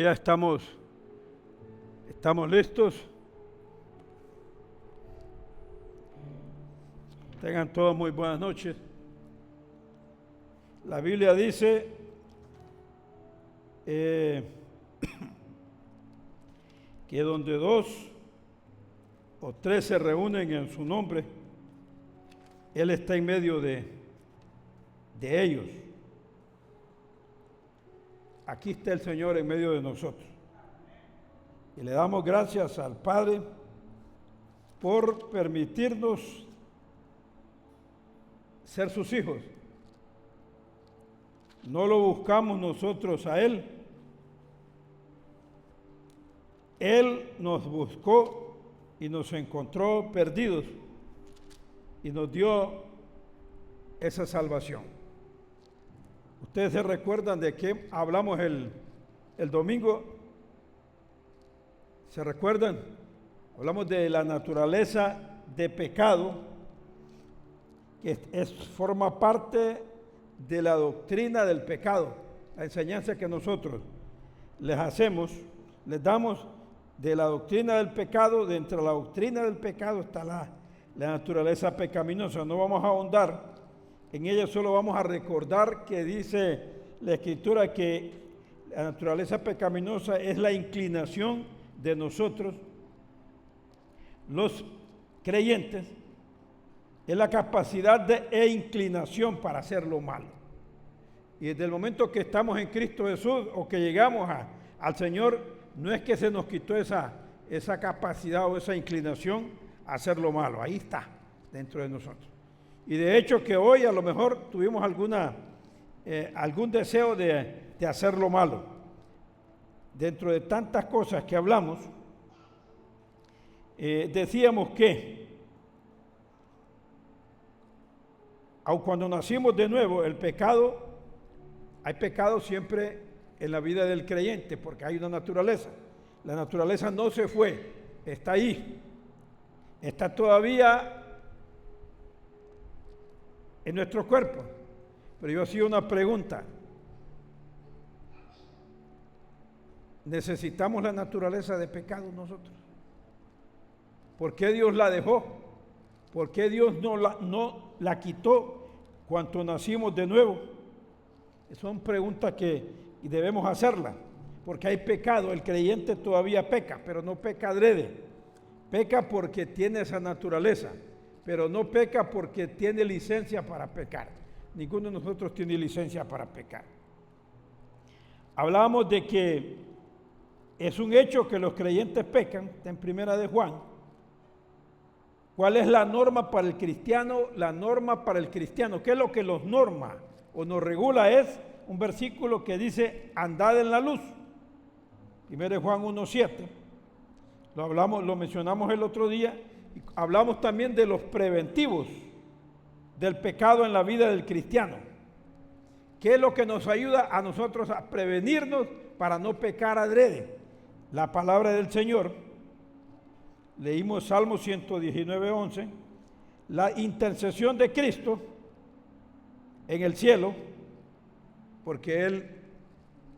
Ya estamos listos. Tengan todos muy buenas noches. La Biblia dice que donde dos o tres se reúnen en su nombre, Él está en medio de ellos. Aquí está el Señor en medio de nosotros. Y le damos gracias al Padre por permitirnos ser sus hijos. No lo buscamos nosotros a Él. Él nos buscó y nos encontró perdidos y nos dio esa salvación. Ustedes se recuerdan de qué hablamos el domingo. ¿Se recuerdan? Hablamos de la naturaleza de pecado, que forma parte de la doctrina del pecado, la enseñanza que nosotros les damos de la doctrina del pecado. Dentro de la doctrina del pecado está la naturaleza pecaminosa. No vamos a ahondar en ella, solo vamos a recordar que dice la Escritura que la naturaleza pecaminosa es la inclinación de nosotros, los creyentes, es la capacidad e inclinación para hacer lo malo. Y desde el momento que estamos en Cristo Jesús o que llegamos al Señor, no es que se nos quitó esa capacidad o esa inclinación a hacer lo malo. Ahí está, dentro de nosotros. Y de hecho que hoy a lo mejor tuvimos algún deseo de hacer lo malo. Dentro de tantas cosas que hablamos, decíamos que aun cuando nacimos de nuevo, hay pecado siempre en la vida del creyente, porque hay una naturaleza. La naturaleza no se fue, está ahí, está todavía en nuestro cuerpo. Pero yo hacía una pregunta: ¿necesitamos la naturaleza de pecado nosotros? ¿Por qué Dios la dejó? ¿Por qué Dios no la quitó cuando nacimos de nuevo? Son preguntas que debemos hacerlas, porque hay pecado. El creyente todavía peca, pero no peca adrede. Peca porque tiene esa naturaleza, pero no peca porque tiene licencia para pecar. Ninguno de nosotros tiene licencia para pecar. Hablábamos de que es un hecho que los creyentes pecan, está en Primera de Juan. ¿Cuál es la norma para el cristiano? La norma para el cristiano, ¿qué es lo que los norma o nos regula? Es un versículo que dice: andad en la luz. Primera de Juan 1:7. Lo mencionamos el otro día. Hablamos también de los preventivos del pecado en la vida del cristiano. ¿Qué es lo que nos ayuda a nosotros a prevenirnos para no pecar adrede? La palabra del Señor. Leímos Salmo 119:11. La intercesión de Cristo en el cielo, porque Él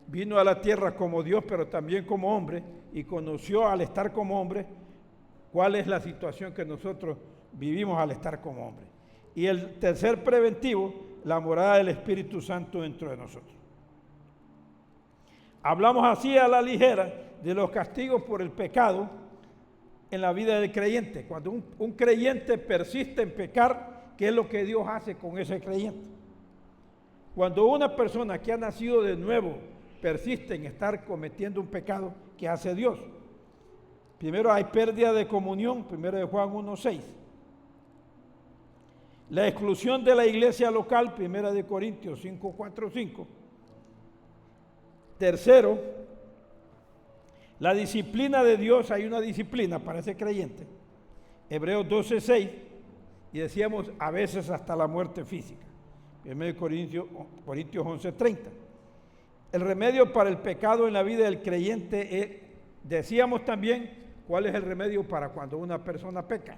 vino a la tierra como Dios, pero también como hombre, y conoció al estar como hombre cuál es la situación que nosotros vivimos al estar como hombre. Y el tercer preventivo, la morada del Espíritu Santo dentro de nosotros. Hablamos así a la ligera de los castigos por el pecado en la vida del creyente. Cuando un creyente persiste en pecar, ¿qué es lo que Dios hace con ese creyente? Cuando una persona que ha nacido de nuevo persiste en estar cometiendo un pecado, ¿qué hace Dios? Primero hay pérdida de comunión, 1 de Juan 1:6. La exclusión de la iglesia local, 1 de Corintios 5:4-5. Tercero, la disciplina de Dios. Hay una disciplina para ese creyente, Hebreos 12:6, y decíamos a veces hasta la muerte física, 1 Corintios 11:30. El remedio para el pecado en la vida del creyente decíamos también cuál es el remedio para cuando una persona peca.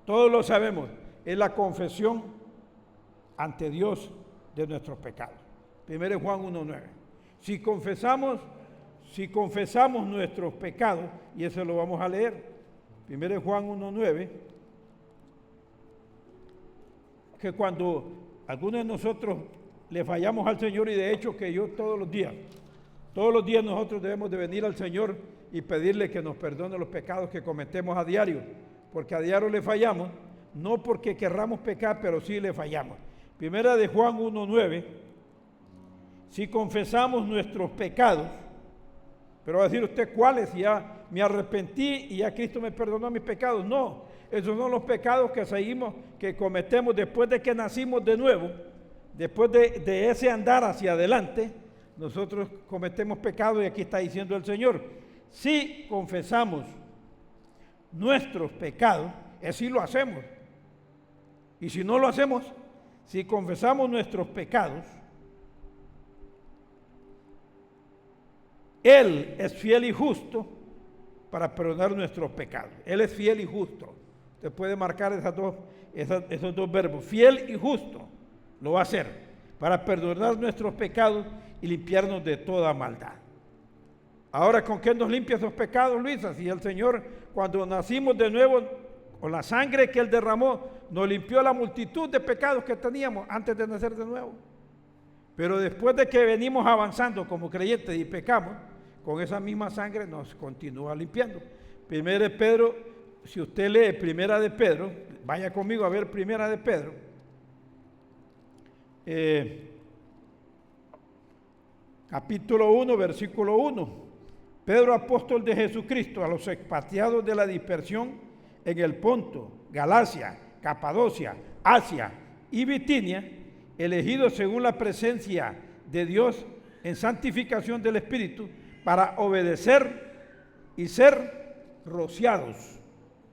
Todos lo sabemos, es la confesión ante Dios de nuestros pecados. 1 Juan 1:9. Si confesamos si confesamos nuestros pecados, y eso lo vamos a leer, 1 Juan 1:9, que cuando algunos de nosotros le fallamos al Señor, y de hecho que yo todos los días nosotros debemos de venir al Señor y pedirle que nos perdone los pecados que cometemos a diario, porque a diario le fallamos, no porque querramos pecar, pero sí le fallamos. 1 Juan 1:9, si confesamos nuestros pecados, pero va a decir usted, ¿cuáles? Ya me arrepentí y ya Cristo me perdonó mis pecados. No, esos son los pecados que cometemos después de que nacimos de nuevo, después de ese andar hacia adelante. Nosotros cometemos pecados, y aquí está diciendo el Señor, si confesamos nuestros pecados, es si lo hacemos. Y si no lo hacemos, si confesamos nuestros pecados, Él es fiel y justo para perdonar nuestros pecados. Él es fiel y justo. Usted puede marcar esos dos verbos, fiel y justo, lo va a hacer para perdonar nuestros pecados y limpiarnos de toda maldad. Ahora, ¿con qué nos limpia esos pecados, Luisa? Si el Señor, cuando nacimos de nuevo, con la sangre que Él derramó, nos limpió la multitud de pecados que teníamos antes de nacer de nuevo. Pero después de que venimos avanzando como creyentes y pecamos, con esa misma sangre nos continúa limpiando. Primera de Pedro, si usted lee Primera de Pedro, vaya conmigo a ver Primera de Pedro. Capítulo 1, versículo 1. Pedro, apóstol de Jesucristo, a los expatriados de la dispersión en el Ponto, Galacia, Capadocia, Asia y Bitinia, elegidos según la presencia de Dios en santificación del Espíritu, para obedecer y ser rociados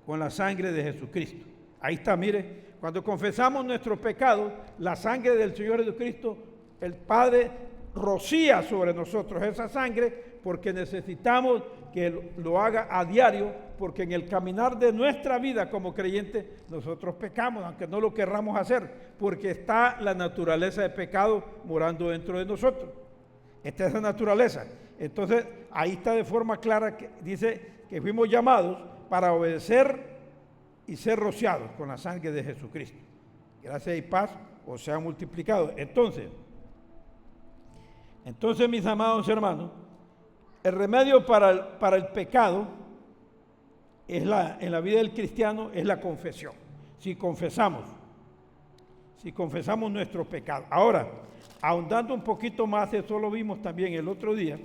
con la sangre de Jesucristo. Ahí está, mire, cuando confesamos nuestros pecados, la sangre del Señor Jesucristo, el Padre rocía sobre nosotros esa sangre, porque necesitamos que lo haga a diario, porque en el caminar de nuestra vida como creyentes nosotros pecamos, aunque no lo querramos hacer, porque está la naturaleza de pecado morando dentro de nosotros. Esta es la naturaleza. Entonces ahí está de forma clara que dice que fuimos llamados para obedecer y ser rociados con la sangre de Jesucristo. Gracia y paz os sean multiplicados. Entonces, mis amados hermanos, el remedio para el pecado en la vida del cristiano es la confesión. Si confesamos nuestros pecados. Ahora, ahondando un poquito más, eso lo vimos también el otro día,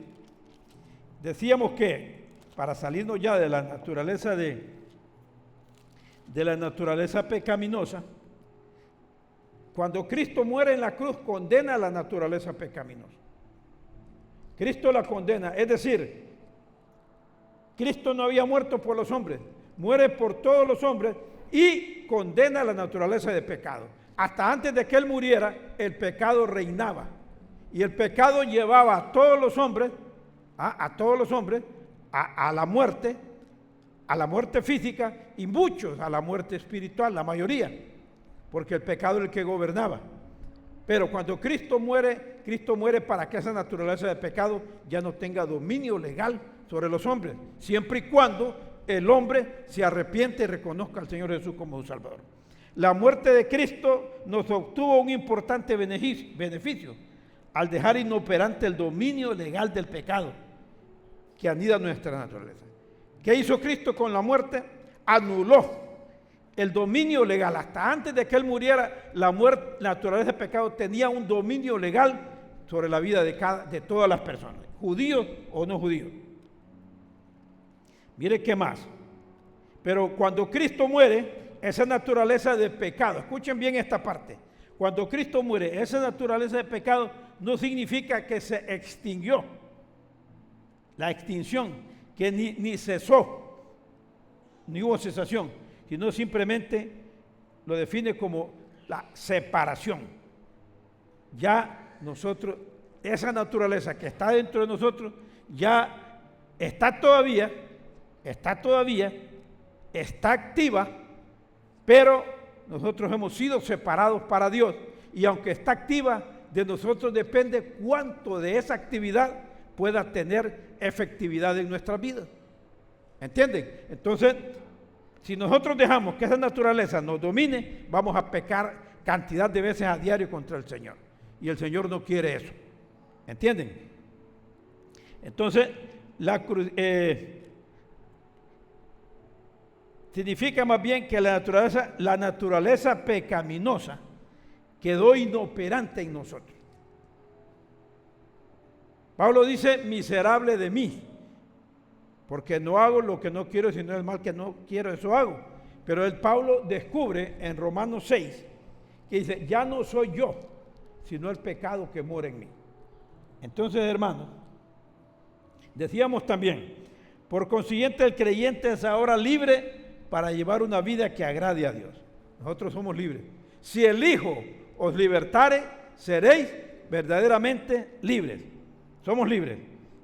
decíamos que para salirnos ya de la naturaleza de la naturaleza pecaminosa, cuando Cristo muere en la cruz, condena la naturaleza pecaminosa. Cristo la condena, es decir, Cristo no había muerto por los hombres, muere por todos los hombres y condena la naturaleza de pecado. Hasta antes de que Él muriera, el pecado reinaba y el pecado llevaba a todos los hombres, a la muerte física, y muchos a la muerte espiritual, la mayoría, porque el pecado es el que gobernaba. Pero cuando Cristo muere para que esa naturaleza de pecado ya no tenga dominio legal sobre los hombres, siempre y cuando el hombre se arrepiente y reconozca al Señor Jesús como su Salvador. La muerte de Cristo nos obtuvo un importante beneficio al dejar inoperante el dominio legal del pecado que anida nuestra naturaleza. ¿Qué hizo Cristo con la muerte? Anuló el dominio legal. Hasta antes de que Él muriera, la naturaleza del pecado tenía un dominio legal sobre la vida de todas las personas, judíos o no judíos. Mire qué más. Pero cuando Cristo muere, esa naturaleza de pecado, escuchen bien esta parte, cuando Cristo muere, esa naturaleza de pecado no significa que se extinguió, la extinción, que ni cesó, ni hubo cesación, sino simplemente lo define como la separación. Ya nosotros, esa naturaleza que está dentro de nosotros, ya está todavía, está activa, pero nosotros hemos sido separados para Dios, y aunque está activa, de nosotros depende cuánto de esa actividad pueda tener efectividad en nuestras vidas. ¿Entienden? Entonces, si nosotros dejamos que esa naturaleza nos domine, vamos a pecar cantidad de veces a diario contra el Señor. Y el Señor no quiere eso. ¿Entienden? Entonces, significa más bien que la naturaleza pecaminosa quedó inoperante en nosotros. Pablo dice, miserable de mí, porque no hago lo que no quiero, sino el mal que no quiero, eso hago. Pero Pablo descubre en Romanos 6, que dice, ya no soy yo, sino el pecado que mora en mí. Entonces, hermanos, decíamos también, por consiguiente el creyente es ahora libre para llevar una vida que agrade a Dios. Nosotros somos libres. Si el Hijo os libertare, seréis verdaderamente libres. Somos libres.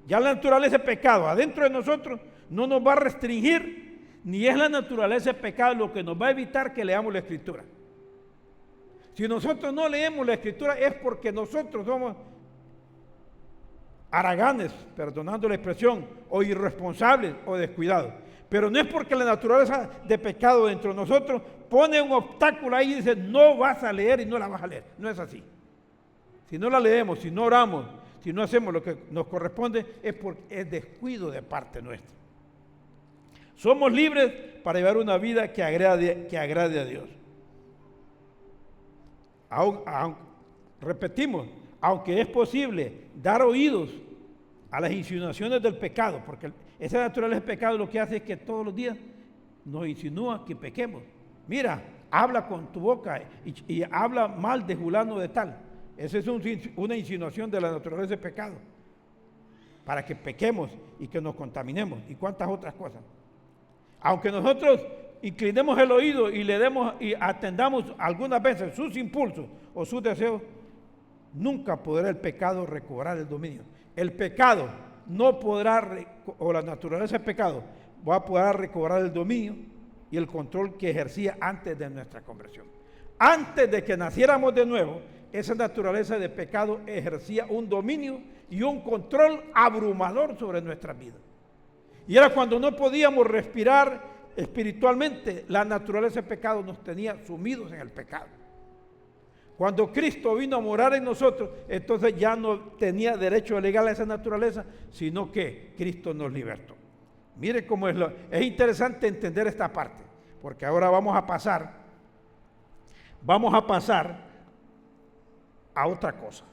Ya la naturaleza de pecado adentro de nosotros no nos va a restringir, ni es la naturaleza de pecado lo que nos va a evitar que leamos la Escritura. Si nosotros no leemos la Escritura es porque nosotros somos haraganes, perdonando la expresión, o irresponsables o descuidados. Pero no es porque la naturaleza de pecado dentro de nosotros pone un obstáculo ahí y dice, no vas a leer y no la vas a leer. No es así. Si no la leemos, si no oramos, si no hacemos lo que nos corresponde, es porque es descuido de parte nuestra. Somos libres para llevar una vida que agrade a Dios. Repetimos, aunque es posible dar oídos a las insinuaciones del pecado, porque esa naturaleza del pecado lo que hace es que todos los días nos insinúa que pequemos. Mira, habla con tu boca y habla mal de fulano de tal. Esa es una insinuación de la naturaleza del pecado, para que pequemos y que nos contaminemos y cuantas otras cosas. Aunque nosotros inclinemos el oído y le demos y atendamos algunas veces sus impulsos o sus deseos, nunca podrá el pecado recobrar el dominio. El pecado no podrá, o la naturaleza del pecado, va a poder recobrar el dominio y el control que ejercía antes de nuestra conversión. Antes de que naciéramos de nuevo, esa naturaleza de pecado ejercía un dominio y un control abrumador sobre nuestras vidas. Y era cuando no podíamos respirar espiritualmente, la naturaleza de pecado nos tenía sumidos en el pecado. Cuando Cristo vino a morar en nosotros, entonces ya no tenía derecho legal a esa naturaleza, sino que Cristo nos libertó. Mire cómo es interesante entender esta parte, porque ahora vamos a pasar a otra cosa.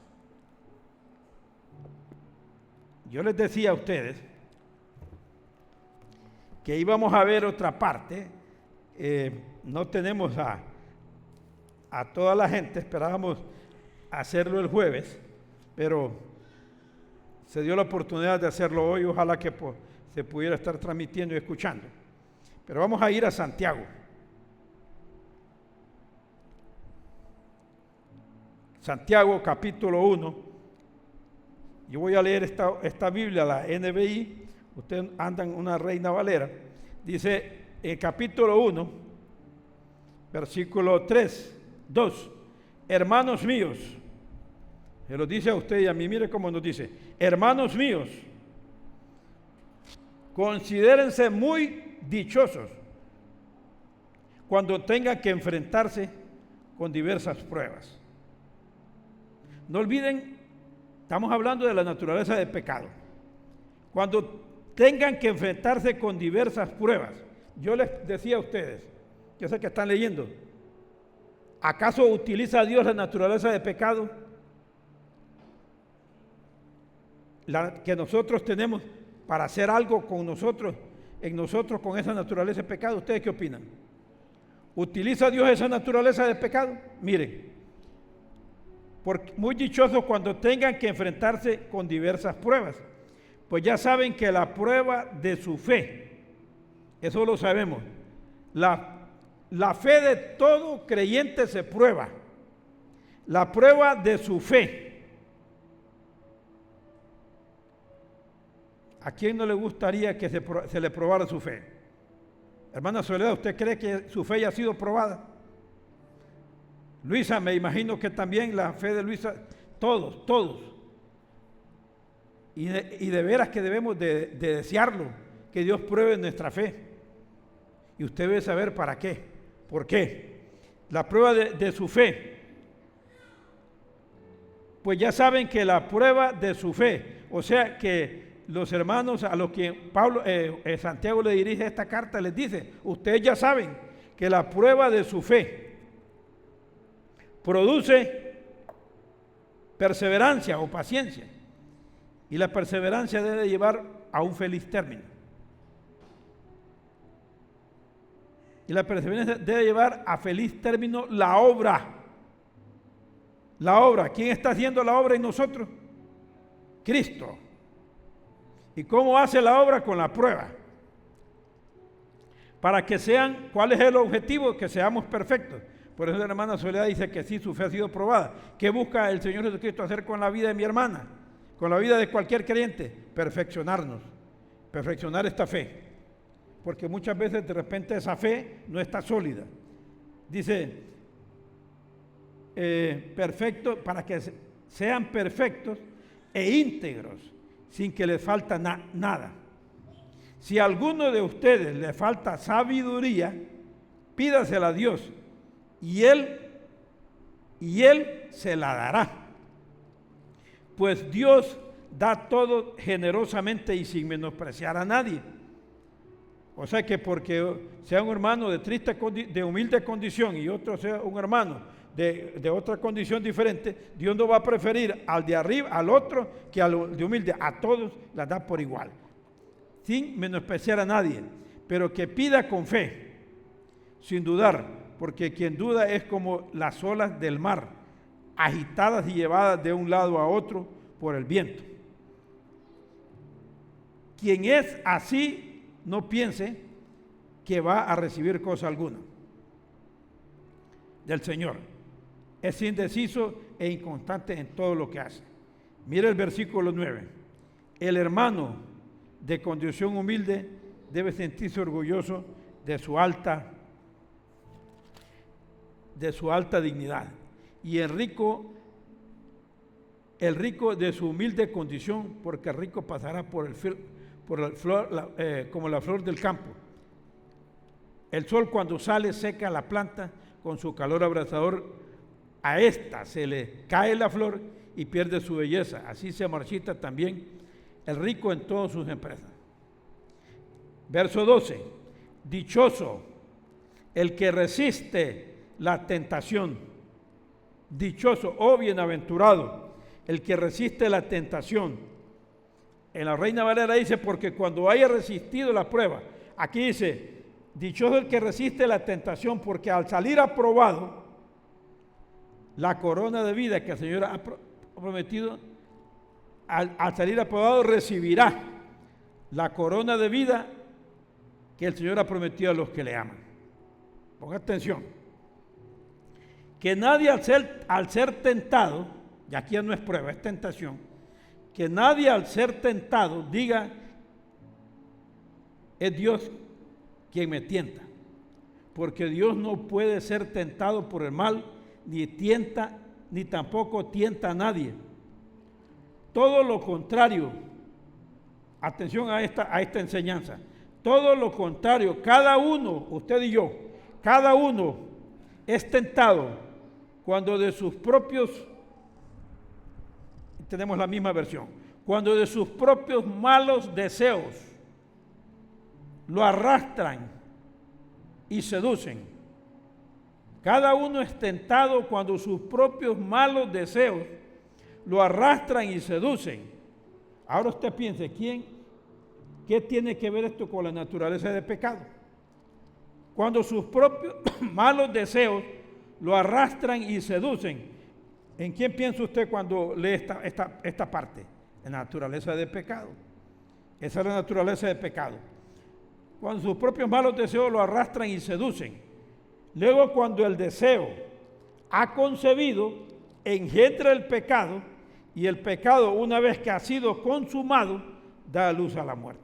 Yo les decía a ustedes que íbamos a ver otra parte. No tenemos a toda la gente, esperábamos hacerlo el jueves, pero se dio la oportunidad de hacerlo hoy. Ojalá que se pudiera estar transmitiendo y escuchando. Pero vamos a ir a Santiago. Santiago capítulo 1. Yo voy a leer esta Biblia, la NBI. Ustedes andan una Reina Valera. Dice en capítulo 1, versículo 3, 2. Hermanos míos, se lo dice a usted y a mí, mire cómo nos dice. Hermanos míos, considérense muy dichosos cuando tengan que enfrentarse con diversas pruebas. No olviden, estamos hablando de la naturaleza del pecado. Cuando tengan que enfrentarse con diversas pruebas. Yo les decía a ustedes, yo sé que están leyendo, ¿acaso utiliza Dios la naturaleza de pecado? La que nosotros tenemos para hacer algo con nosotros, en nosotros con esa naturaleza de pecado. ¿Ustedes qué opinan? ¿Utiliza Dios esa naturaleza de pecado? Miren, porque muy dichosos cuando tengan que enfrentarse con diversas pruebas, pues ya saben que la prueba de su fe, eso lo sabemos, la fe de todo creyente se prueba, la prueba de su fe. ¿A quién no le gustaría que se le probara su fe? Hermana Soledad, ¿usted cree que su fe ya ha sido probada? Luisa, me imagino que también la fe de Luisa, todos. Y de veras que debemos de desearlo, que Dios pruebe nuestra fe. Y usted debe saber para qué. ¿Por qué? La prueba de su fe. Pues ya saben que la prueba de su fe, o sea que los hermanos a los que Santiago le dirige esta carta, les dice, ustedes ya saben que la prueba de su fe produce perseverancia o paciencia. Y la perseverancia debe llevar a un feliz término. Y la perseverancia debe llevar a feliz término la obra. La obra. ¿Quién está haciendo la obra en nosotros? Cristo. ¿Y cómo hace la obra? Con la prueba. Para que sean, ¿cuál es el objetivo? Que seamos perfectos. Por eso la hermana Soledad dice que sí, su fe ha sido probada. ¿Qué busca el Señor Jesucristo hacer con la vida de mi hermana? Con la vida de cualquier creyente. Perfeccionarnos. Perfeccionar esta fe. Porque muchas veces de repente esa fe no está sólida. Dice, perfecto, para que sean perfectos e íntegros, sin que les falta nada. Si a alguno de ustedes le falta sabiduría, pídasela a Dios, y Él se la dará. Pues Dios da todo generosamente y sin menospreciar a nadie. O sea que porque sea un hermano de humilde condición y otro sea un hermano de otra condición diferente, Dios no va a preferir al de arriba, al otro, que al de humilde. A todos las da por igual, sin menospreciar a nadie, pero que pida con fe, sin dudar, porque quien duda es como las olas del mar, agitadas y llevadas de un lado a otro por el viento. Quien es así, no piense que va a recibir cosa alguna del Señor. Es indeciso e inconstante en todo lo que hace. Mira el versículo 9. El hermano de condición humilde debe sentirse orgulloso de su alta dignidad. Y el rico de su humilde condición, porque el rico pasará como la flor del campo. El sol cuando sale seca la planta con su calor abrasador. A esta se le cae la flor y pierde su belleza. Así se marchita también el rico en todas sus empresas. Verso 12. Dichoso el que resiste la tentación. Dichoso o bienaventurado el que resiste la tentación. En la Reina Valera dice, porque cuando haya resistido la prueba, aquí dice, dichoso el que resiste la tentación, porque al salir aprobado, la corona de vida que el Señor ha prometido, al salir aprobado recibirá la corona de vida que el Señor ha prometido a los que le aman. Ponga atención. Que nadie al ser tentado, y aquí ya no es prueba, es tentación, que nadie al ser tentado diga, es Dios quien me tienta, porque Dios no puede ser tentado por el mal, ni tampoco tienta a nadie. Todo lo contrario, atención a esta enseñanza, todo lo contrario, cada uno, usted y yo, cada uno es tentado cuando de sus propios, tenemos la misma versión, cuando de sus propios malos deseos lo arrastran y seducen. Cada uno es tentado cuando sus propios malos deseos lo arrastran y seducen. Ahora usted piense, ¿qué tiene que ver esto con la naturaleza del pecado? Cuando sus propios malos deseos lo arrastran y seducen. ¿En quién piensa usted cuando lee esta parte? En la naturaleza del pecado. Esa es la naturaleza del pecado. Cuando sus propios malos deseos lo arrastran y seducen. Luego, cuando el deseo ha concebido, engendra el pecado, y el pecado, una vez que ha sido consumado, da luz a la muerte.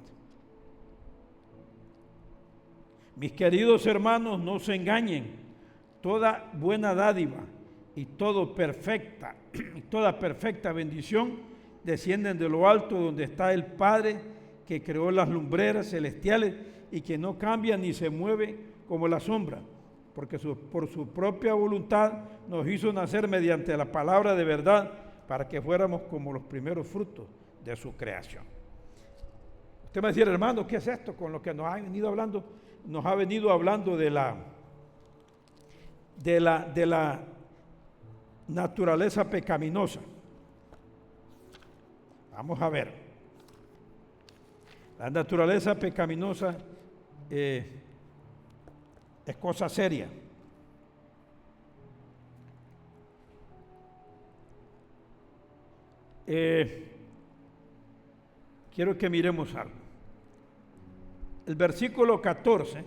Mis queridos hermanos, no se engañen. Toda buena dádiva y toda perfecta bendición descienden de lo alto donde está el Padre que creó las lumbreras celestiales y que no cambia ni se mueve como la sombra, porque por su propia voluntad nos hizo nacer mediante la palabra de verdad para que fuéramos como los primeros frutos de su creación. Usted me va a decir, hermano, ¿qué es esto con lo que nos ha venido hablando? Nos ha venido hablando de la naturaleza pecaminosa. Vamos a ver. La naturaleza pecaminosa es cosa seria. Quiero que miremos algo. El versículo 14.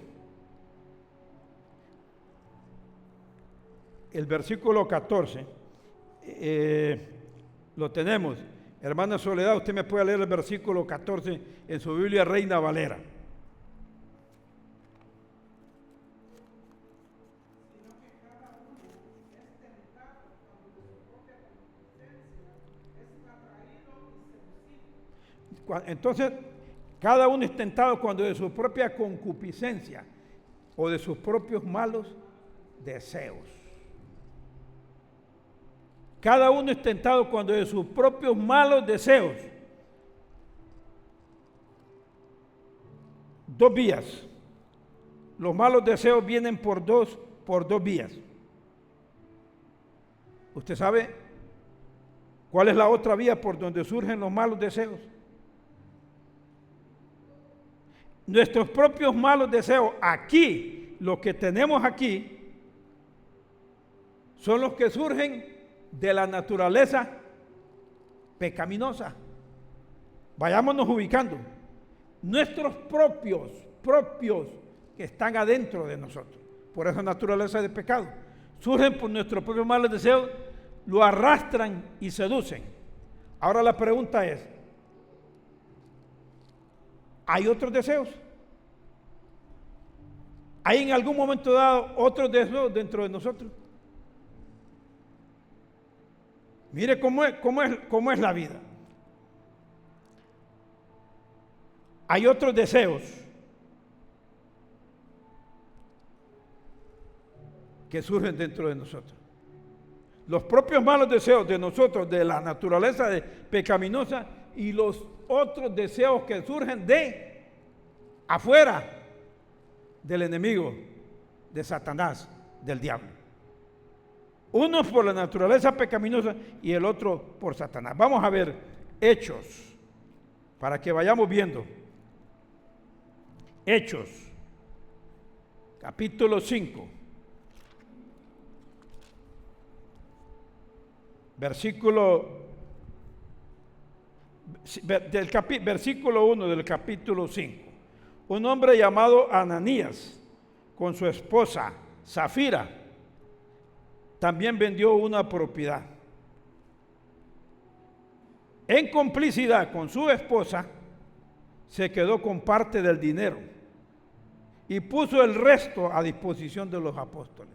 El versículo 14 lo tenemos. Hermana Soledad, usted me puede leer el versículo 14 en su Biblia Reina Valera. Entonces, cada uno es tentado cuando de su propia concupiscencia o de sus propios malos deseos. Cada uno es tentado cuando de sus propios malos deseos. Dos vías. Los malos deseos vienen por dos vías. ¿Usted sabe cuál es la otra vía por donde surgen los malos deseos? Nuestros propios malos deseos, aquí, lo que tenemos aquí, son los que surgen de la naturaleza pecaminosa. Vayámonos ubicando. Nuestros propios que están adentro de nosotros, por esa naturaleza de pecado, surgen por nuestros propios malos deseos, lo arrastran y seducen. Ahora la pregunta es, ¿hay otros deseos? ¿Hay en algún momento dado otros deseos dentro de nosotros? Mire cómo es la vida. Hay otros deseos que surgen dentro de nosotros. Los propios malos deseos de nosotros, de la naturaleza pecaminosa, y los otros deseos que surgen de afuera, del enemigo, de Satanás, del diablo. Uno por la naturaleza pecaminosa y el otro por Satanás. Vamos a ver Hechos, para que vayamos viendo. Hechos, capítulo 5, versículo 1 del capítulo 5. Un hombre llamado Ananías, con su esposa Zafira, también vendió una propiedad. En complicidad con su esposa, se quedó con parte del dinero y puso el resto a disposición de los apóstoles.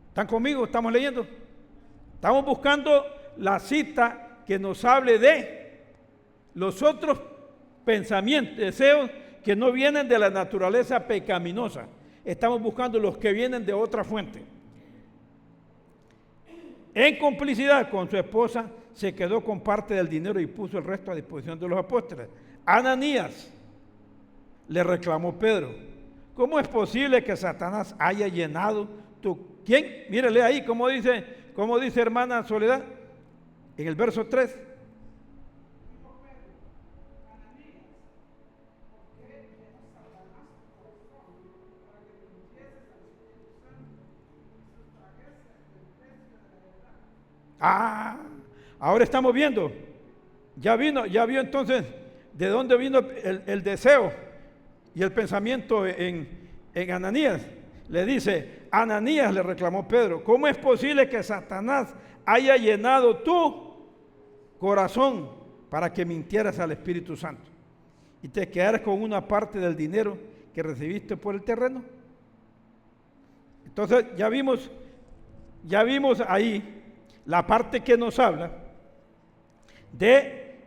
¿Están conmigo? ¿Estamos leyendo? Estamos buscando la cita que nos hable de los otros pensamientos, deseos que no vienen de la naturaleza pecaminosa. Estamos buscando los que vienen de otra fuente. En complicidad con su esposa, se quedó con parte del dinero y puso el resto a disposición de los apóstoles. Ananías le reclamó Pedro: ¿cómo es posible que Satanás haya llenado tu... ¿Quién? Mírele ahí, ¿cómo dice hermana Soledad? En el verso 3. Ahora estamos viendo. Ya vio entonces de dónde vino el deseo y el pensamiento en Ananías. Le dice, Ananías, le reclamó Pedro, ¿cómo es posible que Satanás haya llenado tu corazón para que mintieras al Espíritu Santo y te quedaras con una parte del dinero que recibiste por el terreno? Entonces ya vimos ahí la parte que nos habla de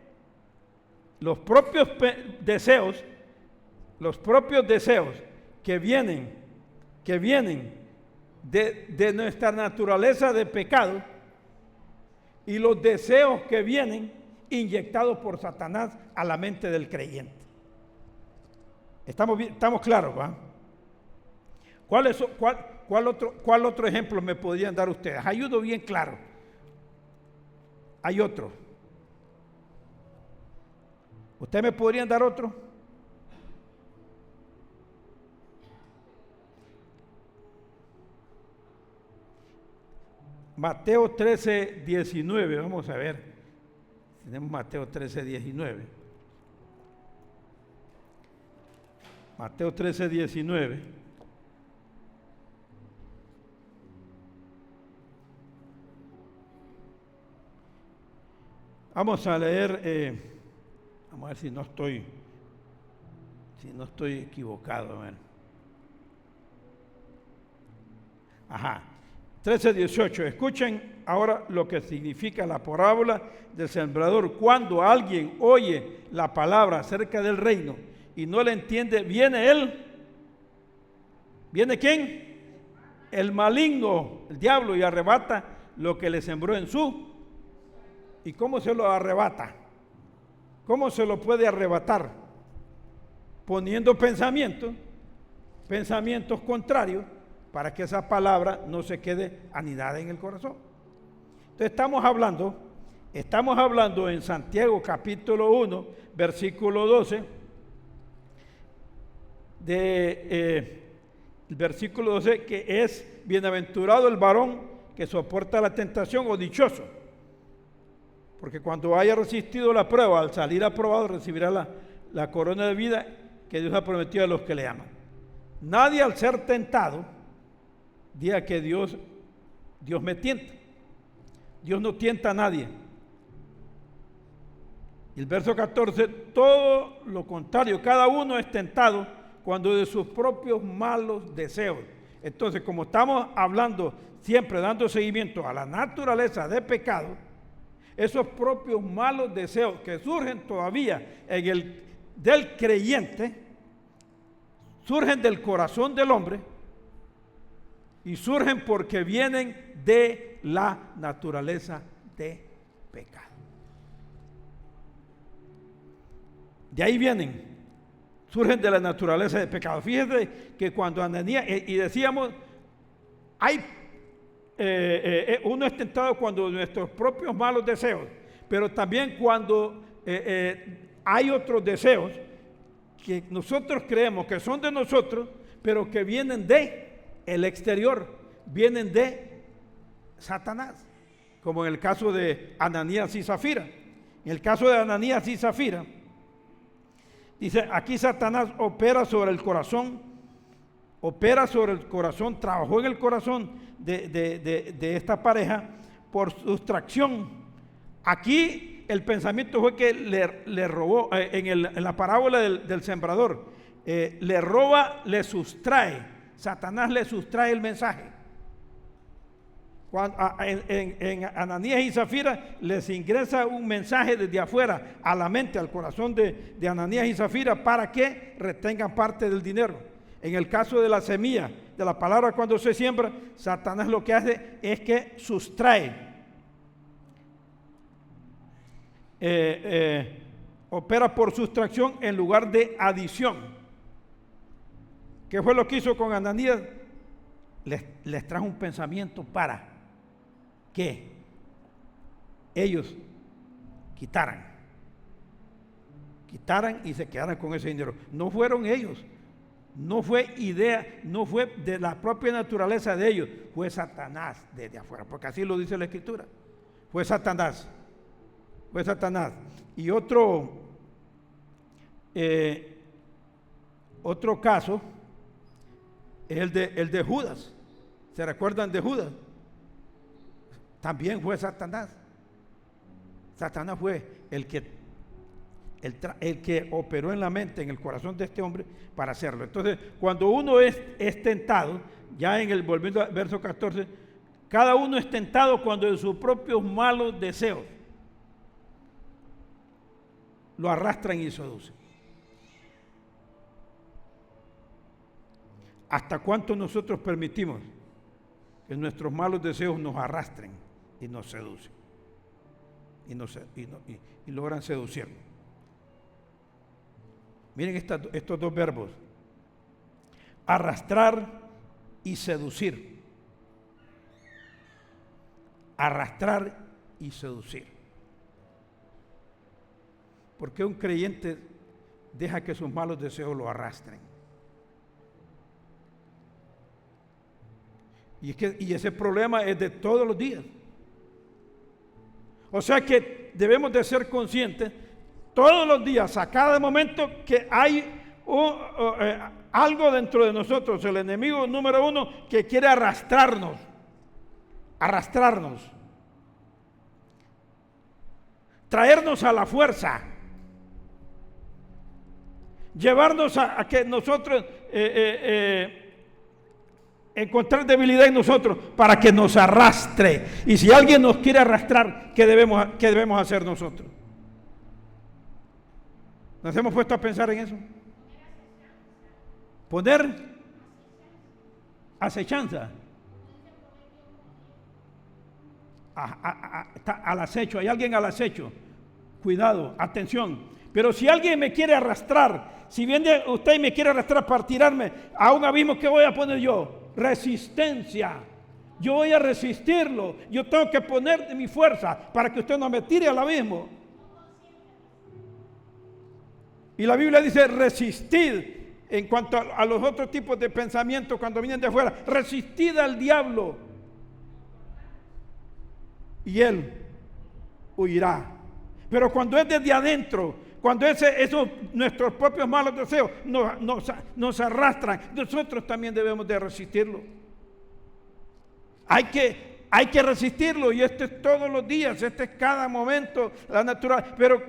los propios deseos que vienen de nuestra naturaleza de pecado y los deseos que vienen inyectados por Satanás a la mente del creyente. Estamos claros, ¿va? ¿Cuál otro ejemplo me podrían dar ustedes? Hay uno bien claro. Hay otro. ¿Ustedes me podrían dar otro? Mateo 13, 19. Vamos a ver. Tenemos Mateo 13, 19. Mateo 13, 19. Vamos a leer, vamos a ver si no estoy equivocado. A ver. Ajá. 13:18. Escuchen ahora lo que significa la parábola del sembrador. Cuando alguien oye la palabra acerca del reino y no le entiende, viene él. ¿Viene quién? El maligno, el diablo, y arrebata lo que le sembró en su. ¿Y cómo se lo arrebata? ¿Cómo se lo puede arrebatar? Poniendo pensamientos contrarios, para que esa palabra no se quede anidada en el corazón. Entonces estamos hablando en Santiago capítulo 1, versículo 12, el versículo 12, que es bienaventurado el varón que soporta la tentación, o dichoso, porque cuando haya resistido la prueba, al salir aprobado, recibirá la corona de vida que Dios ha prometido a los que le aman. Nadie, al ser tentado, diga que Dios me tienta. Dios no tienta a nadie. Y el verso 14, todo lo contrario, cada uno es tentado cuando de sus propios malos deseos. Entonces, como estamos hablando siempre, dando seguimiento a la naturaleza de pecado, esos propios malos deseos que surgen todavía del creyente, surgen del corazón del hombre, y surgen porque vienen de la naturaleza de pecado. De ahí surgen de la naturaleza de pecado. Fíjate que cuando Ananías, y decíamos, uno es tentado cuando nuestros propios malos deseos, pero también cuando hay otros deseos que nosotros creemos que son de nosotros, pero que vienen de el exterior, vienen de Satanás, como en el caso de Ananías y Zafira. En el caso de Ananías y Zafira, dice aquí: Satanás opera sobre el corazón, trabajó en el corazón de esta pareja por sustracción. Aquí el pensamiento fue que le robó, en la parábola del sembrador, le roba, le sustrae. Satanás le sustrae el mensaje. En Ananías y Zafira les ingresa un mensaje desde afuera a la mente, al corazón de Ananías y Zafira, para que retengan parte del dinero. En el caso de la semilla, de la palabra, cuando se siembra, Satanás lo que hace es que sustrae, opera por sustracción en lugar de adición. ¿Qué fue lo que hizo con Ananías? Les trajo un pensamiento para que ellos quitaran y se quedaran con ese dinero. No fueron ellos, no fue idea, no fue de la propia naturaleza de ellos, fue Satanás desde afuera, porque así lo dice la Escritura. Fue Satanás. Y otro caso es el de Judas. ¿Se recuerdan de Judas? También fue Satanás. Satanás fue el que operó en la mente, en el corazón de este hombre para hacerlo. Entonces, cuando uno es tentado, ya volviendo al verso 14, cada uno es tentado cuando de sus propios malos deseos. lo arrastran y seducen. ¿Hasta cuánto nosotros permitimos que nuestros malos deseos nos arrastren y nos seducen? Y logran seducirnos. Miren estos dos verbos: arrastrar y seducir. Arrastrar y seducir. ¿Por qué un creyente deja que sus malos deseos lo arrastren? Y ese problema es de todos los días. O sea que debemos de ser conscientes todos los días, a cada momento, que hay algo dentro de nosotros, el enemigo número uno, que quiere arrastrarnos, traernos a la fuerza, llevarnos a que nosotros encontrar debilidad en nosotros para que nos arrastre. Y si alguien nos quiere arrastrar, ¿qué debemos hacer nosotros? ¿Nos hemos puesto a pensar en eso? Poner acechanza. Al acecho, hay alguien al acecho. Cuidado, atención. Pero si alguien me quiere arrastrar, si viene usted y me quiere arrastrar para tirarme a un abismo, ¿qué voy a poner yo? Resistencia. Yo voy a resistirlo. Yo tengo que poner mi fuerza para que usted no me tire al abismo. Y la Biblia dice resistid. En cuanto a los otros tipos de pensamientos cuando vienen de afuera, resistid al diablo y él huirá. Pero cuando es desde adentro, cuando esos nuestros propios malos deseos nos arrastran, nosotros también debemos de resistirlo. Hay que resistirlo, y esto es todos los días, este es cada momento, la naturaleza. Pero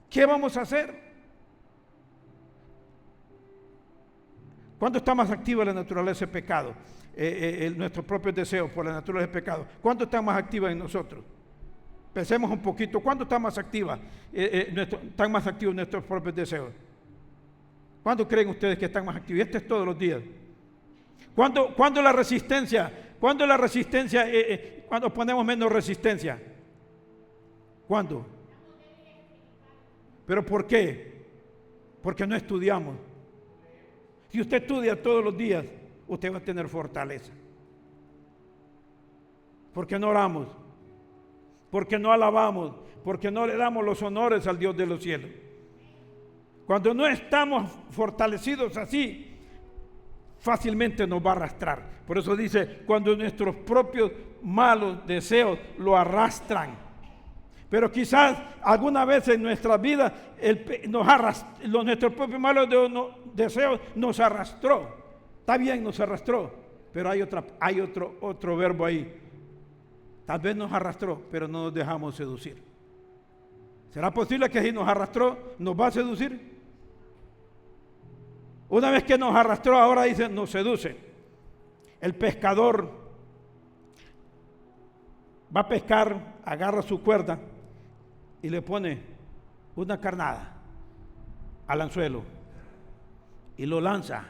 ¿qué vamos a hacer? ¿Cuándo está más activa la naturaleza del pecado? Nuestros propios deseos por la naturaleza del pecado. ¿Cuándo está más activa en nosotros? Pensemos un poquito. ¿Cuándo está más activa? Están más activos nuestros propios deseos. ¿Cuándo creen ustedes que están más activos? Este es todos los días. ¿Cuándo la resistencia? ¿Cuándo la resistencia? ¿Cuándo ponemos menos resistencia? ¿Cuándo? ¿Pero por qué? Porque no estudiamos. Si usted estudia todos los días, usted va a tener fortaleza. Porque no oramos, porque no alabamos, porque no le damos los honores al Dios de los cielos. Cuando no estamos fortalecidos así, fácilmente nos va a arrastrar. Por eso dice, cuando nuestros propios malos deseos lo arrastran. Pero quizás alguna vez en nuestra vida nuestros propios malos deseos nos arrastró. Está bien, nos arrastró, pero hay otro verbo ahí. Tal vez nos arrastró, pero no nos dejamos seducir. ¿Será posible que si nos arrastró, nos va a seducir? Una vez que nos arrastró, ahora dice, nos seduce. El pescador va a pescar, agarra su cuerda y le pone una carnada al anzuelo y lo lanza,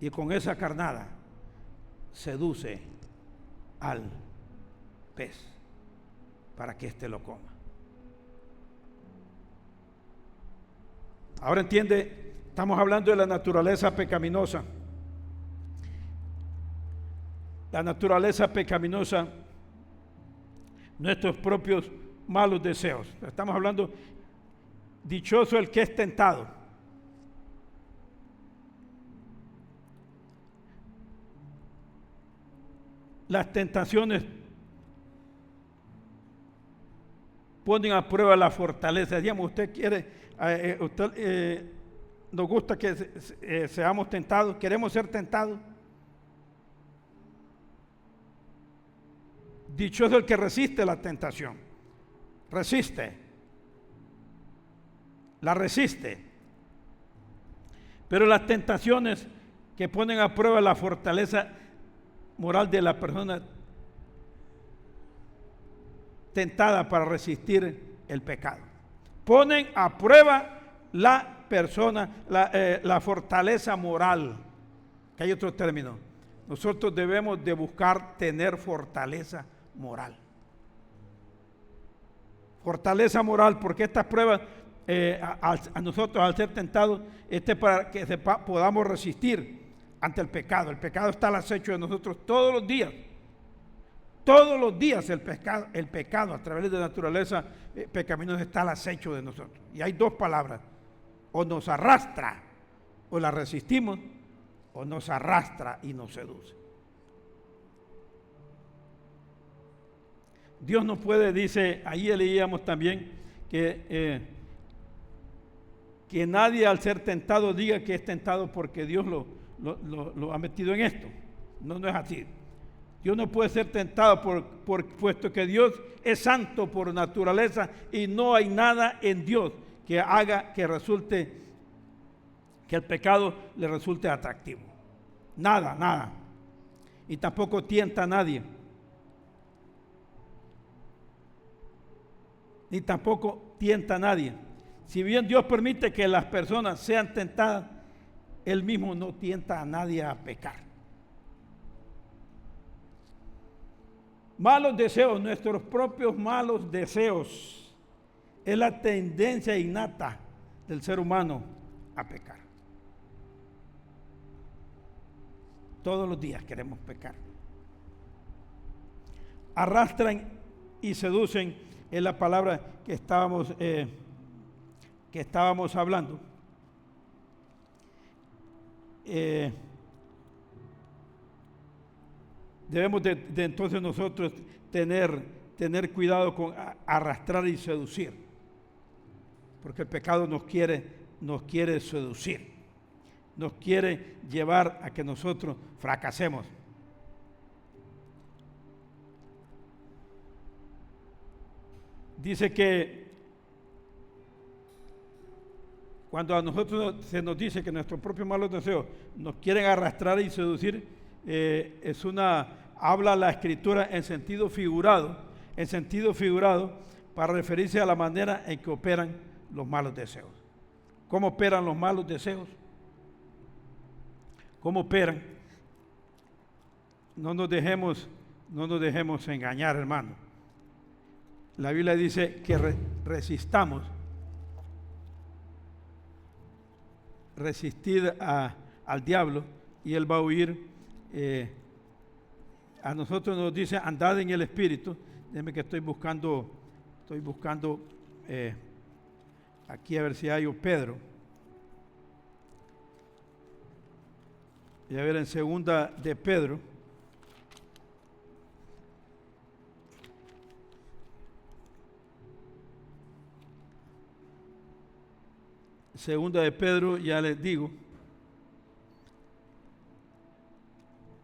y con esa carnada seduce al pez para que éste lo coma. Ahora entiende, estamos hablando de la naturaleza pecaminosa. La naturaleza pecaminosa, nuestros propios malos deseos. Estamos hablando, dichoso el que es tentado. Las tentaciones ponen a prueba la fortaleza. Digamos, usted quiere, nos gusta que seamos tentados, queremos ser tentados. Dichoso el que resiste la tentación. La resiste. Pero las tentaciones que ponen a prueba la fortaleza moral de la persona tentada para resistir el pecado. Ponen a prueba la persona, la fortaleza moral, que hay otro término. Nosotros debemos de buscar tener fortaleza moral. Fortaleza moral, porque estas pruebas a nosotros al ser tentados, para que podamos resistir ante el pecado. El pecado está al acecho de nosotros todos los días. Todos los días el pecado a través de la naturaleza pecaminosa está al acecho de nosotros. Y hay dos palabras: o nos arrastra o la resistimos, o nos arrastra y nos seduce. Dios no puede, dice, ahí leíamos también que nadie al ser tentado diga que es tentado porque Dios lo ha metido en esto. No es así. Dios no puede ser tentado puesto que Dios es santo por naturaleza y no hay nada en Dios que haga que el pecado le resulte atractivo. Nada. Y tampoco tienta a nadie. Ni tampoco tienta a nadie. Si bien Dios permite que las personas sean tentadas, Él mismo no tienta a nadie a pecar. Malos deseos, nuestros propios malos deseos, es la tendencia innata del ser humano a pecar. Todos los días queremos pecar. Arrastran y seducen, es la palabra que estábamos hablando. Debemos de entonces nosotros tener cuidado con arrastrar y seducir, porque el pecado nos quiere seducir, nos quiere llevar a que nosotros fracasemos. Dice que cuando a nosotros se nos dice que nuestros propios malos deseos nos quieren arrastrar y seducir, habla la Escritura en sentido figurado para referirse a la manera en que operan los malos deseos. ¿Cómo operan los malos deseos? ¿Cómo operan? No nos dejemos engañar, hermano. La Biblia dice que resistid al diablo y él va a huir. A nosotros nos dice andad en el Espíritu. Déjenme que estoy buscando aquí a ver si hay Pedro. Y a ver en segunda de Pedro. Segunda de Pedro, ya les digo.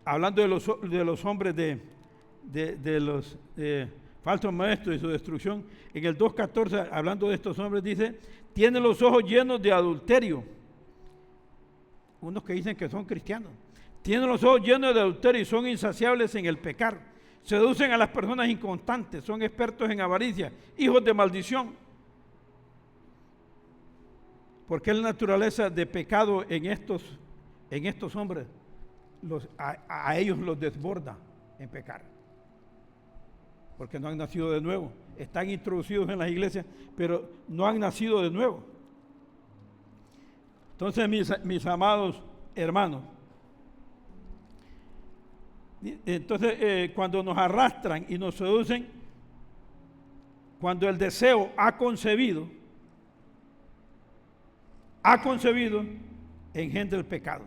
Hablando de los hombres de los falsos maestros y su destrucción, en el 2:14, hablando de estos hombres, dice: tienen los ojos llenos de adulterio. Unos que dicen que son cristianos. Tienen los ojos llenos de adulterio y son insaciables en el pecar. Seducen a las personas inconstantes, son expertos en avaricia, hijos de maldición. Porque la naturaleza de pecado en estos hombres, a ellos los desborda en pecar, porque no han nacido de nuevo. Están introducidos en las iglesias, pero no han nacido de nuevo. Entonces, mis amados hermanos, cuando nos arrastran y nos seducen, cuando el deseo ha concebido, engendra el pecado.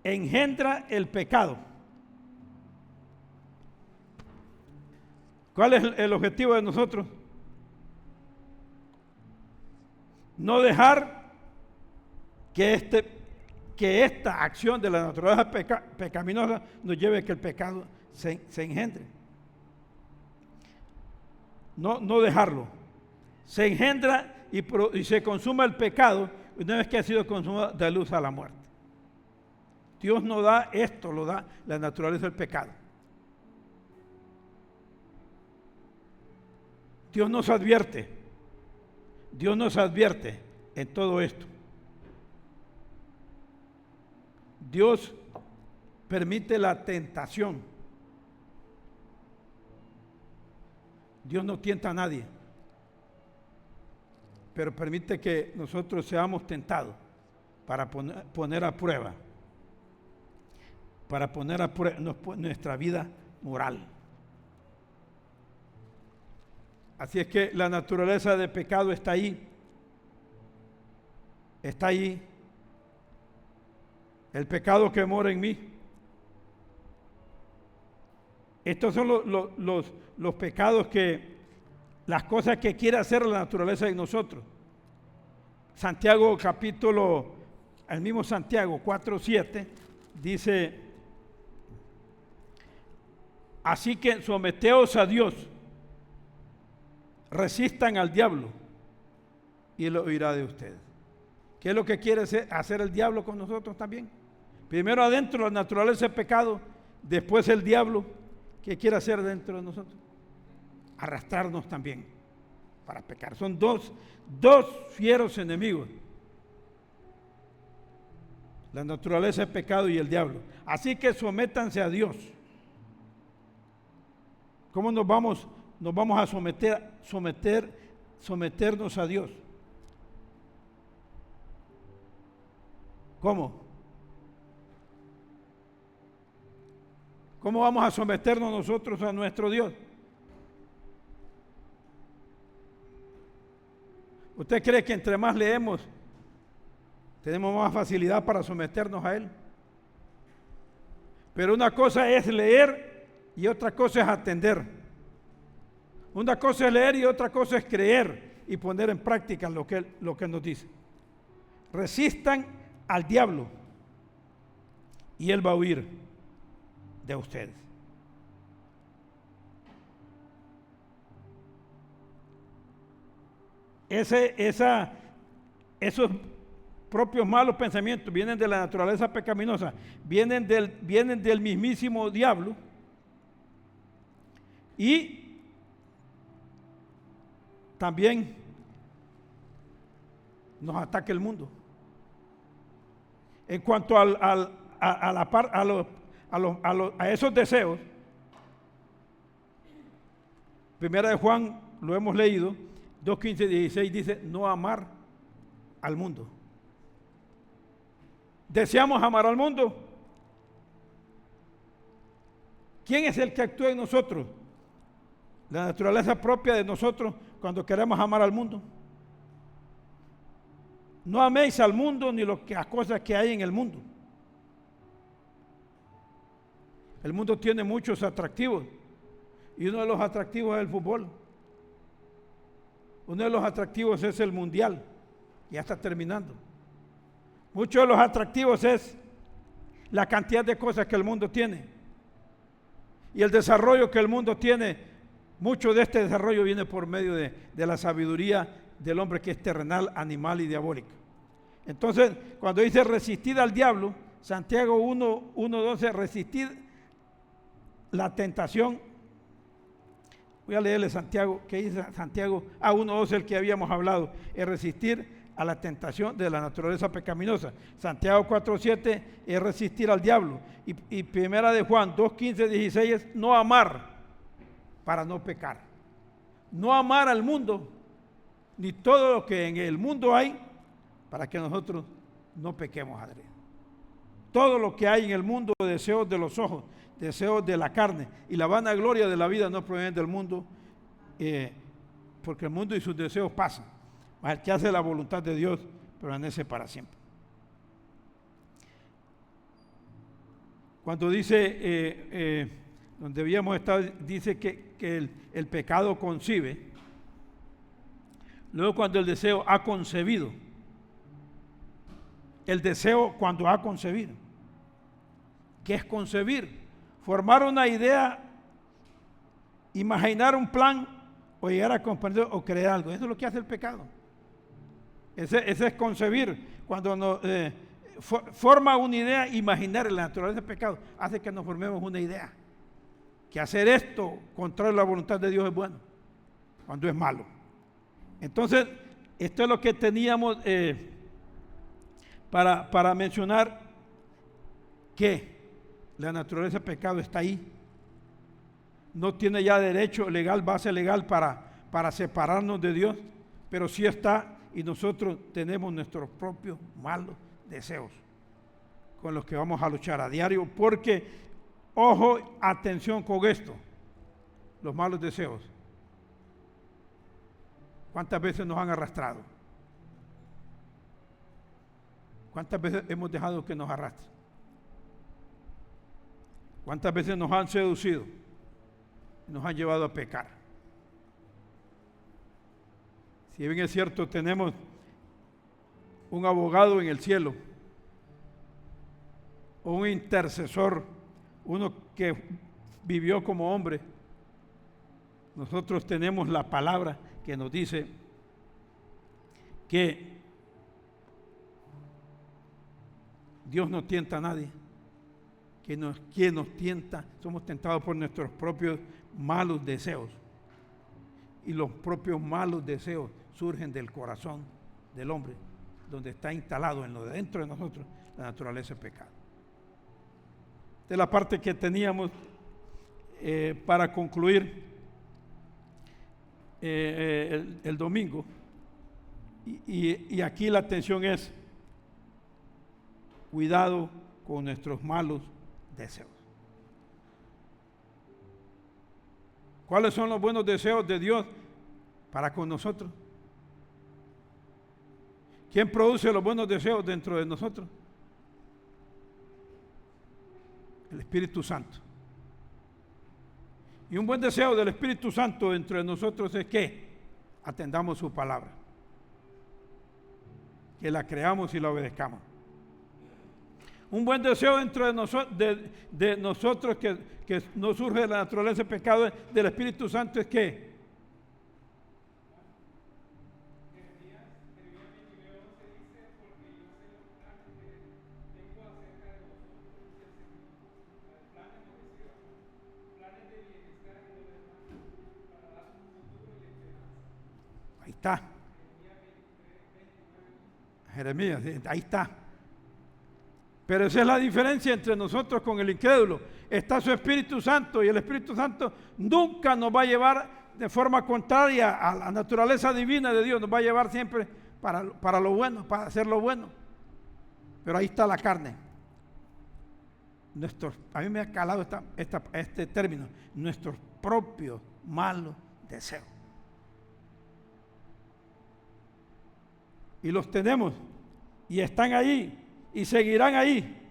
Engendra el pecado. ¿Cuál es el objetivo de nosotros? No dejar que esta acción de la naturaleza pecaminosa nos lleve a que el pecado se engendre. No dejarlo. Se engendra y se consuma el pecado una vez que ha sido consumado, da luz a la muerte. Dios no da esto, lo da la naturaleza del pecado. Dios nos advierte en todo esto. Dios permite la tentación. Dios no tienta a nadie, pero permite que nosotros seamos tentados para poner a prueba nuestra vida moral. Así es que la naturaleza de pecado está ahí. Está ahí. El pecado que mora en mí. Estos son los pecados las cosas que quiere hacer la naturaleza en nosotros. Santiago el mismo Santiago 4:7 dice: así que someteos a Dios, resistan al diablo y él oirá de ustedes. ¿Qué es lo que quiere hacer el diablo con nosotros también? Primero adentro la naturaleza es pecado, después el diablo. ¿Qué quiere hacer dentro de nosotros? Arrastrarnos también para pecar. Son dos fieros enemigos. La naturaleza es pecado y el diablo. Así que sométanse a Dios. ¿Cómo nos vamos a someternos a Dios? ¿Cómo? ¿Cómo vamos a someternos nosotros a nuestro Dios? ¿Usted cree que entre más leemos, tenemos más facilidad para someternos a Él? Pero una cosa es leer y otra cosa es atender. Una cosa es leer y otra cosa es creer y poner en práctica lo que nos dice. Resistan al diablo y él va a huir de ustedes. Esos propios malos pensamientos vienen de la naturaleza pecaminosa, vienen del mismísimo diablo, y también nos ataca el mundo. En cuanto a esos deseos, Primera de Juan, lo hemos leído, 2:15-16 dice: no amar al mundo. ¿Deseamos amar al mundo? ¿Quién es el que actúa en nosotros? La naturaleza propia de nosotros cuando queremos amar al mundo. No améis al mundo ni las cosas que hay en el mundo. El mundo tiene muchos atractivos y uno de los atractivos es el fútbol. Uno de los atractivos es el mundial. Ya está terminando. Muchos de los atractivos es la cantidad de cosas que el mundo tiene y el desarrollo que el mundo tiene. Mucho de este desarrollo viene por medio de la sabiduría del hombre, que es terrenal, animal y diabólica. Entonces, cuando dice resistid al diablo, Santiago 1:12, resistid la tentación. Voy a leerle Santiago, ¿qué dice Santiago? 1:12, el que habíamos hablado, es resistir a la tentación de la naturaleza pecaminosa. Santiago 4:7 es resistir al diablo. Y Primera de Juan 2:15-16 es no amar para no pecar. No amar al mundo, ni todo lo que en el mundo hay, para que nosotros no pequemos adrede. Todo lo que hay en el mundo, deseos de los ojos, deseos de la carne y la vanagloria de la vida, no provienen del mundo, porque el mundo y sus deseos pasan. Mas el que hace la voluntad de Dios permanece para siempre. Cuando dice, donde habíamos estado, dice que el pecado concibe. Luego, cuando el deseo ha concebido, el deseo cuando ha concebido. ¿Qué es concebir? Formar una idea, imaginar un plan, o llegar a comprender o creer algo. Eso es lo que hace el pecado. Ese es concebir. Cuando forma una idea, imaginar, la naturaleza del pecado hace que nos formemos una idea. Que hacer esto contrario a la voluntad de Dios es bueno. cuando es malo. Entonces, esto es lo que teníamos para mencionar, que la naturaleza de pecado está ahí. No tiene ya derecho legal, base legal para separarnos de Dios, pero sí está, y nosotros tenemos nuestros propios malos deseos con los que vamos a luchar a diario, porque, ojo, atención con esto, los malos deseos. ¿Cuántas veces nos han arrastrado? ¿Cuántas veces hemos dejado que nos arrastren? ¿Cuántas veces nos han seducido? Nos han llevado a pecar. Si bien es cierto, tenemos un abogado en el cielo, o un intercesor, uno que vivió como hombre, nosotros tenemos la palabra que nos dice que Dios no tienta a nadie, quien nos tienta, somos tentados por nuestros propios malos deseos, y los propios malos deseos surgen del corazón del hombre, donde está instalado en lo de dentro de nosotros la naturaleza del pecado. De la parte que teníamos para concluir el domingo, y aquí la atención es cuidado con nuestros malos deseos. ¿Cuáles son los buenos deseos de Dios para con nosotros? ¿Quién produce los buenos deseos dentro de nosotros? El Espíritu Santo. Y un buen deseo del Espíritu Santo dentro de nosotros es que atendamos su palabra, que la creamos y la obedezcamos. Un buen deseo dentro de nosotros que no surge de la naturaleza del pecado del Espíritu Santo es que ahí está. Jeremías, ahí está. Pero esa es la diferencia entre nosotros con el incrédulo. Está su Espíritu Santo, y el Espíritu Santo nunca nos va a llevar de forma contraria a la naturaleza divina de Dios. Nos va a llevar siempre para lo bueno, para hacer lo bueno. Pero ahí está la carne. A mí me ha calado este término, nuestros propios malos deseos. Y los tenemos, y están ahí, y seguirán ahí,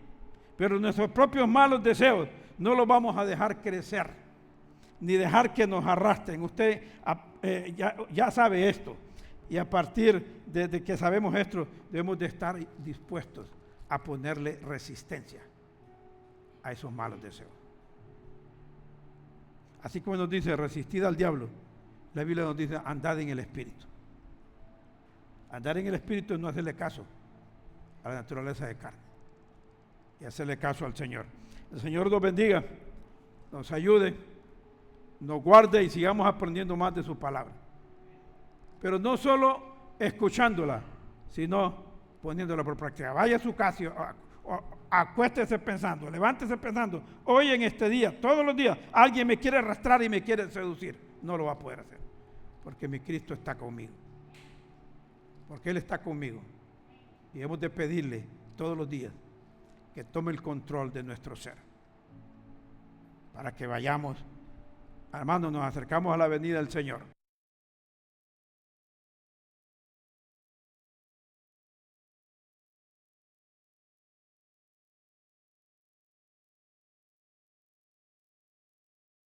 pero nuestros propios malos deseos no los vamos a dejar crecer, ni dejar que nos arrastren. Usted ya sabe esto, y a partir de que sabemos esto, debemos de estar dispuestos a ponerle resistencia a esos malos deseos. Así como nos dice, resistid al diablo, la Biblia nos dice, andad en el Espíritu. Andar en el Espíritu es no hacerle caso a la naturaleza de carne y hacerle caso al Señor. El Señor nos bendiga, nos ayude, nos guarde y sigamos aprendiendo más de su palabra. Pero no solo escuchándola, sino poniéndola por práctica. Vaya a su casa, acuéstese pensando, levántese pensando, hoy en este día, todos los días, alguien me quiere arrastrar y me quiere seducir. No lo va a poder hacer, porque mi Cristo está conmigo. Porque Él está conmigo, y hemos de pedirle todos los días que tome el control de nuestro ser, para que vayamos, hermanos, nos acercamos a la venida del Señor.